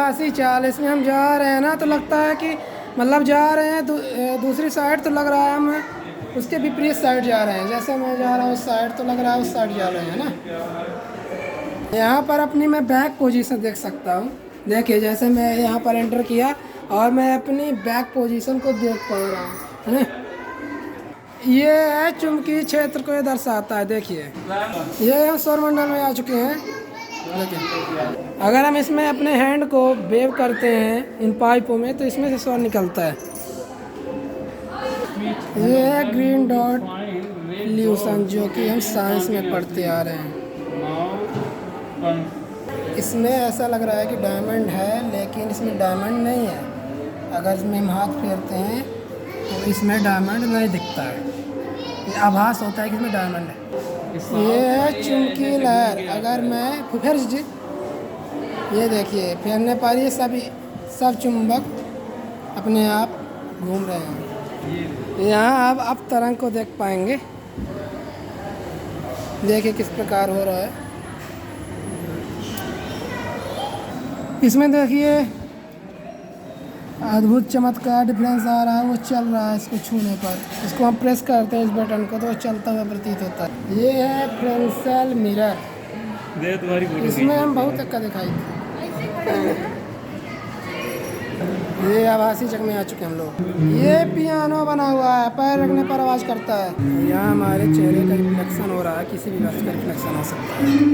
आभासी चाल, इसमें हम जा रहे हैं ना तो लगता है कि मतलब जा रहे हैं दूसरी साइड, तो लग रहा है हम उसके विपरीत साइड जा रहे हैं। जैसे मैं जा रहा हूँ उस साइड तो लग रहा है उस साइड जा रहे हैं ना। यहाँ पर अपनी मैं बैक पोजीशन देख सकता हूँ। देखिए जैसे मैं यहाँ पर एंटर किया और मैं अपनी बैक पोजीशन को देख पा रहा हूँ, है ना। ये है चुंबकीय क्षेत्र को ये दर्शाता है। देखिए ये हम सौरमंडल में आ चुके हैं। देखिए अगर हम इसमें अपने हैंड को वेव करते हैं इन पाइपों में तो इसमें से सौर निकलता है। ये है ग्रीन डॉट इल्यूशन, जो कि हम साइंस में पढ़ते आ रहे हैं। इसमें ऐसा लग रहा है कि डायमंड है, लेकिन इसमें डायमंड नहीं है। अगर इसमें हम हाथ फेरते हैं तो इसमें डायमंड नहीं दिखता है, ये आभास होता है कि इसमें डायमंड है। ये है चुंबकीय लहर। अगर मैं फिर ये देखिए फेरने पर ये सब चुंबक अपने आप घूम रहे हैं। यहाँ आप अब तरंग को देख पाएंगे। देखिए किस प्रकार हो रहा है। इसमें देखिए अद्भुत चमत्कार डिफरेंस आ रहा है, वो चल रहा है। इसको छूने पर, इसको हम प्रेस करते हैं इस बटन को तो चलता हुआ प्रतीत होता है। ये है फ्रेंसेल मिरर, इसमें हम बहुत अच्छा दिखाई देते। ये आभासी जग में आ चुके हम लोग। ये पियानो बना हुआ है, पैर रखने पर आवाज़ करता है। यहाँ हमारे चेहरे का रिफ्लेक्शन हो रहा है, किसी भी वस्तु का रिफ्लेक्शन आ सकता है।